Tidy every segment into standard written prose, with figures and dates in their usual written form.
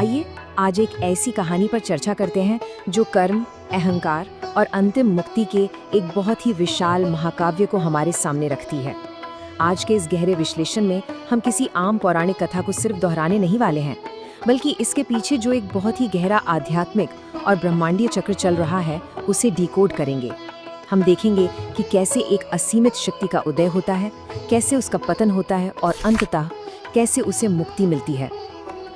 आइए आज एक ऐसी कहानी पर चर्चा करते हैं जो कर्म, अहंकार और अंतिम मुक्ति के एक बहुत ही विशाल महाकाव्य को हमारे सामने रखती है। आज के इस गहरे विश्लेषण में हम किसी आम पौराणिक कथा को सिर्फ दोहराने नहीं वाले हैं, बल्कि इसके पीछे जो एक बहुत ही गहरा आध्यात्मिक और ब्रह्मांडीय चक्र चल रहा है उसे डिकोड करेंगे। हम देखेंगे कि कैसे एक असीमित शक्ति का उदय होता है, कैसे उसका पतन होता है और अंततः कैसे उसे मुक्ति मिलती है।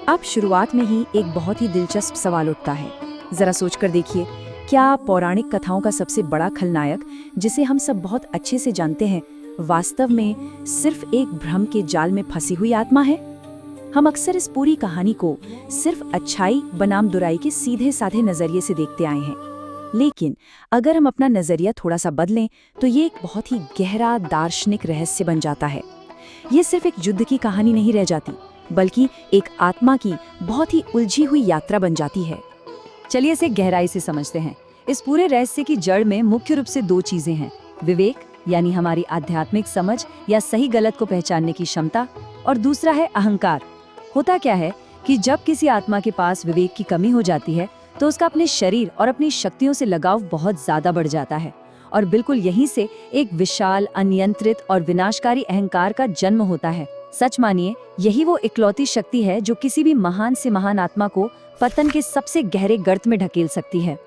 अब शुरुआत में ही एक बहुत ही दिलचस्प सवाल उठता है। जरा सोचकर देखिए, क्या पौराणिक कथाओं का सबसे बड़ा खलनायक, जिसे हम सब बहुत अच्छे से जानते हैं, वास्तव में सिर्फ एक भ्रम के जाल में फंसी हुई आत्मा है? हम अक्सर इस पूरी कहानी को सिर्फ अच्छाई बनाम बुराई के सीधे साधे नजरिए से देखते आए हैं, लेकिन अगर हम अपना नजरिया थोड़ा सा बदलें तो ये एक बहुत ही गहरा दार्शनिक रहस्य बन जाता है। ये सिर्फ एक युद्ध की कहानी नहीं रह जाती, बल्कि एक आत्मा की बहुत ही उलझी हुई यात्रा बन जाती है। चलिए इसे गहराई से समझते हैं। इस पूरे रहस्य की जड़ में मुख्य रूप से दो चीजें हैं: विवेक यानी हमारी आध्यात्मिक समझ या सही गलत को पहचानने की क्षमता, और दूसरा है अहंकार। होता क्या है कि जब किसी आत्मा के पास विवेक की कमी हो जाती है तो उसका अपने शरीर और अपनी शक्तियों से लगाव बहुत ज्यादा बढ़ जाता है, और बिल्कुल यहीं से एक विशाल, अनियंत्रित और विनाशकारी अहंकार का जन्म होता है। सच मानिए, यही वो इकलौती शक्ति है जो किसी भी महान से महान आत्मा को पतन के सबसे गहरे गर्त में ढकेल सकती है।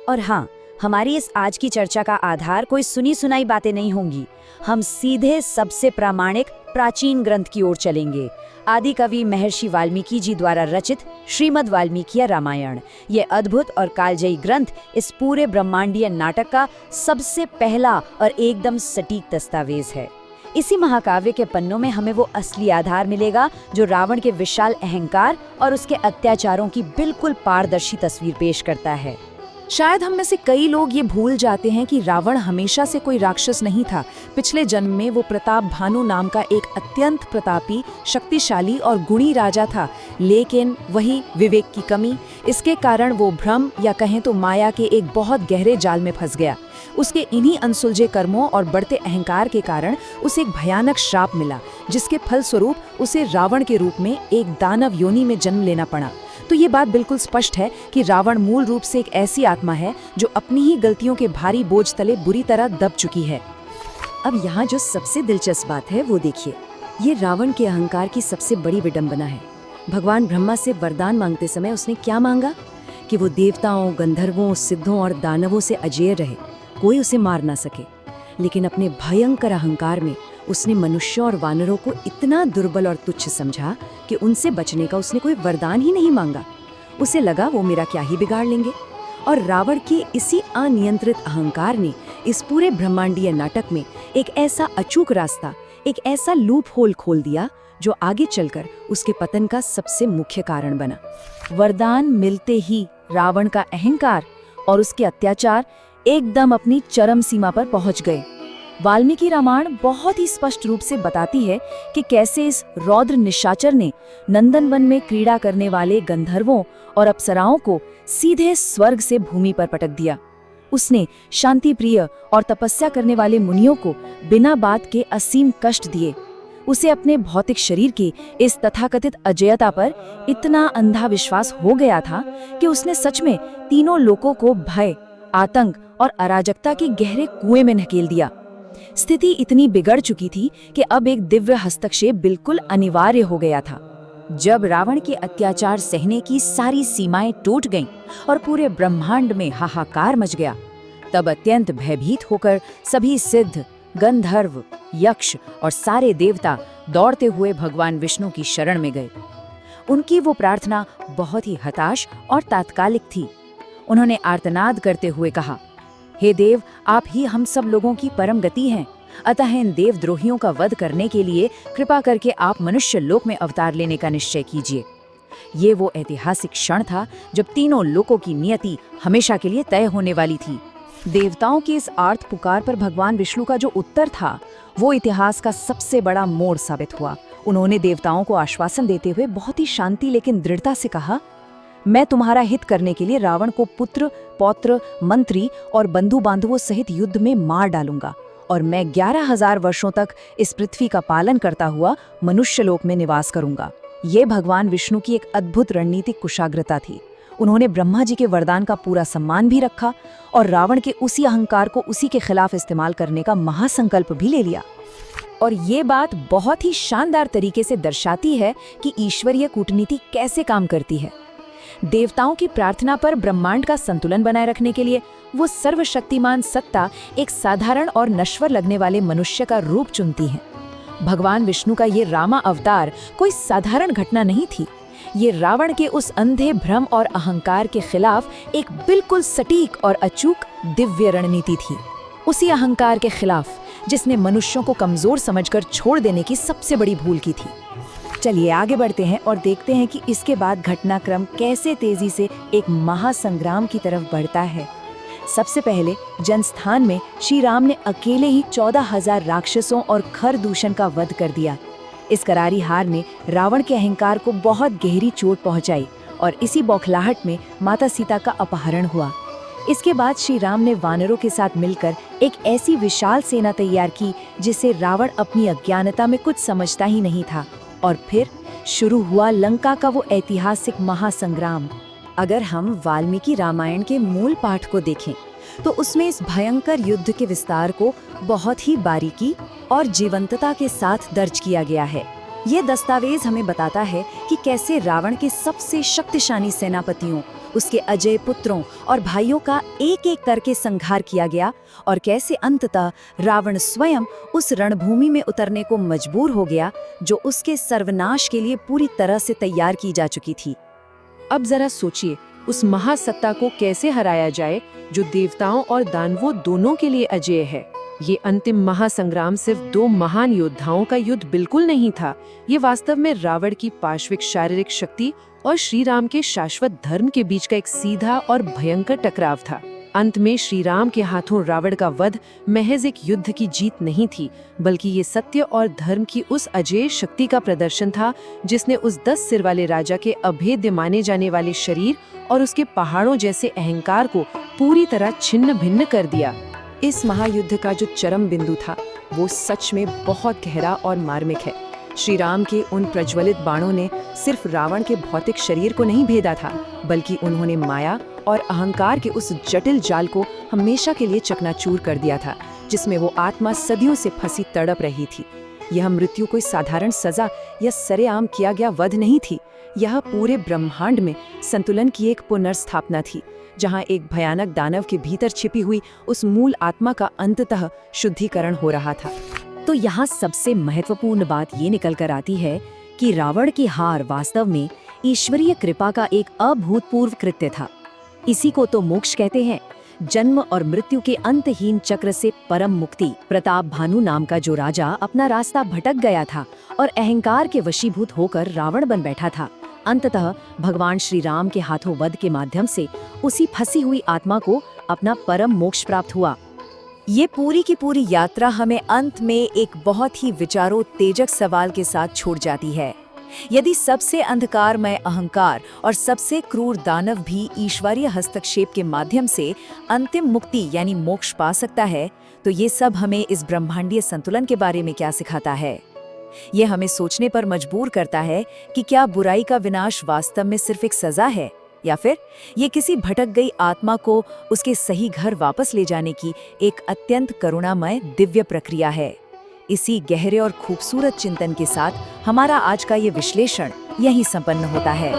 और हाँ, हमारी इस आज की चर्चा का आधार कोई सुनी सुनाई बातें नहीं होंगी। हम सीधे सबसे प्रामाणिक प्राचीन ग्रंथ की ओर चलेंगे। आदि कवि महर्षि वाल्मीकि जी द्वारा रचित श्रीमद् वाल्मीकि रामायण, ये अद्भुत और कालजयी ग्रंथ इस पूरे ब्रह्मांडीय नाटक का सबसे पहला और एकदम सटीक दस्तावेज है। इसी महाकाव्य के पन्नों में हमें वो असली आधार मिलेगा जो रावण के विशाल अहंकार और उसके अत्याचारों की बिल्कुल पारदर्शी तस्वीर पेश करता है। शायद हम में से कई लोग ये भूल जाते हैं कि रावण हमेशा से कोई राक्षस नहीं था। पिछले जन्म में वो प्रताप भानु नाम का एक अत्यंत प्रतापी, शक्तिशाली और गुणी राजा था, लेकिन वही विवेक की कमी, इसके कारण वो भ्रम या कहें तो माया के एक बहुत गहरे जाल में फंस गया। उसके इन्हीं अनसुलझे कर्मों और बढ़ते अहंकार के कारण उसे एक भयानक श्राप मिला, जिसके फलस्वरूप उसे रावण के रूप में एक दानव योनि में जन्म लेना पड़ा। तो ये बात बिल्कुल स्पष्ट है कि रावण मूल रूप से एक ऐसी आत्मा है जो अपनी ही गलतियों के भारी बोझ तले बुरी तरह दब चुकी है। अब यहाँ जो सबसे दिलचस्प बात है वो देखिए, ये रावण के अहंकार की सबसे बड़ी विडंबना है। भगवान ब्रह्मा से वरदान मांगते समय उसने क्या मांगा? कि वो देवताओं, गंधर्वों, सिद्धों और दानवों से अजेय रहे, कोई उसे मार ना सके। लेकिन अपने भयंकर अहंकार में उसने मनुष्यों और वानरों को इतना दुर्बल और तुच्छ समझा कि उनसे बचने का उसने कोई वरदान ही नहीं मांगा। उसे लगा वो मेरा क्या ही बिगाड़ लेंगे। और रावण के इसी अनियंत्रित अहंकार ने इस पूरे ब्रह्मांडीय नाटक में एक ऐसा अचूक रास्ता, एक ऐसा लूप होल खोल दिया जो आगे चलकर उसके पतन का सबसे मुख्य कारण बना। वरदान मिलते ही रावण का अहंकार और उसके अत्याचार एकदम अपनी चरम सीमा पर पहुंच गए। वाल्मीकि रामायण बहुत ही स्पष्ट रूप से बताती है कि कैसे इस रौद्र निशाचर ने नंदनवन में क्रीड़ा करने वाले गंधर्वों और अप्सराओं को सीधे स्वर्ग से भूमि पर पटक दिया। उसने शांति प्रिय और तपस्या करने वाले मुनियों को बिना बात के असीम कष्ट दिए। उसे अपने भौतिक शरीर की इस तथाकथित अजेयता पर इतना अंधा विश्वास हो गया था कि उसने सच में तीनों लोकों को भय, आतंक और अराजकता के गहरे कुएं में ढकेल दिया। स्थिति इतनी बिगड़ चुकी थी कि अब एक दिव्य हस्तक्षेप बिल्कुल अनिवार्य हो गया था। जब रावण के अत्याचार सहने की सारी सीमाएं टूट गईं और पूरे ब्रह्मांड में हाहाकार मच गया, तब अत्यंत भयभीत होकर सभी सिद्ध, गंधर्व, यक्ष और सारे देवता दौड़ते हुए भगवान विष्णु की शरण में गए। उनकी वो प्रार्थना बहुत ही हताश और तात्कालिक थी। उन्होंने आर्तनाद करते हुए कहा, हे देव, आप ही हम सब लोगों की परम गति हैं, अतः इन देवद्रोहियों का वध करने के लिए कृपा करके आप मनुष्य लोक में अवतार लेने का निश्चय कीजिए। ये वो ऐतिहासिक क्षण था जब तीनों लोकों की नियति हमेशा के लिए तय होने वाली थी। देवताओं की इस आर्त पुकार पर भगवान विष्णु का जो उत्तर था वो इतिहास का सबसे बड़ा मोड़ साबित हुआ। उन्होंने देवताओं को आश्वासन देते हुए बहुत ही शांति लेकिन दृढ़ता से कहा, मैं तुम्हारा हित करने के लिए रावण को पुत्र, पौत्र, मंत्री और बंधु बांधवों सहित युद्ध में मार डालूंगा, और मैं 11,000 वर्षों तक इस पृथ्वी का पालन करता हुआ मनुष्यलोक में निवास करूंगा। ये भगवान विष्णु की एक अद्भुत रणनीतिक कुशाग्रता थी। उन्होंने ब्रह्मा जी के वरदान का पूरा सम्मान भी रखा और रावण के उसी अहंकार को उसी के खिलाफ इस्तेमाल करने का महासंकल्प भी ले लिया। और ये बात बहुत ही शानदार तरीके से दर्शाती है कि ईश्वरीय कूटनीति कैसे काम करती है। देवताओं की प्रार्थना पर ब्रह्मांड का संतुलन बनाए रखने के लिए वो सर्वशक्तिमान सत्ता एक साधारण और नश्वर लगने वाले मनुष्य का रूप चुनती है। भगवान विष्णु का ये रामा अवतार कोई साधारण घटना नहीं थी। ये रावण के उस अंधे भ्रम और अहंकार के खिलाफ एक बिल्कुल सटीक और अचूक दिव्य रणनीति थी। उसी अहंकार के खिलाफ जिसने मनुष्यों को कमजोर समझकर छोड़ देने की सबसे बड़ी भूल की थी। चलिए आगे बढ़ते हैं और देखते हैं कि इसके बाद घटनाक्रम कैसे तेजी से एक महासंग्राम की तरफ बढ़ता है। सबसे पहले जनस्थान में श्री राम ने अकेले ही 14,000 राक्षसों और खरदूषण का वध कर दिया। इस करारी हार ने रावण के अहंकार को बहुत गहरी चोट पहुंचाई और इसी बौखलाहट में माता सीता का अपहरण हुआ। इसके बाद श्री राम ने वानरों के साथ मिलकर एक ऐसी विशाल सेना तैयार की जिसे रावण अपनी अज्ञानता में कुछ समझता ही नहीं था। और फिर शुरू हुआ लंका का वो ऐतिहासिक महासंग्राम। अगर हम वाल्मीकि रामायण के मूल पाठ को देखें तो उसमें इस भयंकर युद्ध के विस्तार को बहुत ही बारीकी और जीवंतता के साथ दर्ज किया गया है। ये दस्तावेज हमें बताता है कि कैसे रावण के सबसे शक्तिशाली सेनापतियों, उसके अजय पुत्रों और भाइयों का एक एक करके संहार किया गया और कैसे अंततः रावण स्वयं उस रणभूमि में उतरने को मजबूर हो गया जो उसके सर्वनाश के लिए पूरी तरह से तैयार की जा चुकी थी। अब जरा सोचिए, उस महासत्ता को कैसे हराया जाए जो देवताओं और दानवों दोनों के लिए अजेय है। ये अंतिम महासंग्राम सिर्फ दो महान योद्धाओं का युद्ध बिल्कुल नहीं था। ये वास्तव में रावण की पाश्विक शारीरिक शक्ति और श्री राम के शाश्वत धर्म के बीच का एक सीधा और भयंकर टकराव था। अंत में श्री राम के हाथों रावण का वध महज एक युद्ध की जीत नहीं थी, बल्कि ये सत्य और धर्म की उस अजेय शक्ति का प्रदर्शन था जिसने उस 10 सिर वाले राजा के अभेद्य माने जाने वाले शरीर और उसके पहाड़ों जैसे अहंकार को पूरी तरह छिन्न भिन्न कर दिया। इस महायुद्ध का जो चरम बिंदु था वो सच में बहुत गहरा और मार्मिक है। श्री राम के उन प्रज्वलित बाणों ने सिर्फ रावण के भौतिक शरीर को नहीं भेदा था, बल्कि उन्होंने माया और अहंकार के उस जटिल जाल को हमेशा के लिए चकनाचूर कर दिया था, जिसमें वो आत्मा सदियों से फंसी तड़प रही थी। यह मृत्यु कोई साधारण सजा या सरेआम किया गया वध नहीं थी। यह पूरे ब्रह्मांड में संतुलन की एक पुनर्स्थापना थी, जहां एक भयानक दानव के भीतर छिपी हुई उस मूल आत्मा का अंततः शुद्धिकरण हो रहा था। तो यहाँ सबसे महत्वपूर्ण बात ये निकल कर आती है कि रावण की हार वास्तव में ईश्वरीय कृपा का एक अभूतपूर्व कृत्य था। इसी को तो मोक्ष कहते हैं। जन्म और मृत्यु के अंतहीन चक्र से परम मुक्ति। प्रताप भानु नाम का जो राजा अपना रास्ता भटक गया था और अहंकार के वशीभूत होकर रावण बन बैठा था, अंततः भगवान श्री राम के हाथों वध के माध्यम से उसी फंसी हुई आत्मा को अपना परम मोक्ष प्राप्त हुआ। ये पूरी की पूरी यात्रा हमें अंत में एक बहुत ही विचारोत्तेजक सवाल के साथ छोड़ जाती है। यदि सबसे अंधकारमय अहंकार और सबसे क्रूर दानव भी ईश्वरीय हस्तक्षेप के माध्यम से अंतिम मुक्ति यानी मोक्ष पा सकता है, तो ये सब हमें इस ब्रह्मांडीय संतुलन के बारे में क्या सिखाता है? ये हमें सोचने पर मजबूर करता है कि क्या बुराई का विनाश वास्तव में सिर्फ एक सजा है, या फिर ये किसी भटक गई आत्मा को उसके सही घर वापस ले जाने की एक अत्यंत करुणामय दिव्य प्रक्रिया है। इसी गहरे और खूबसूरत चिंतन के साथ हमारा आज का ये विश्लेषण यहीं संपन्न होता है।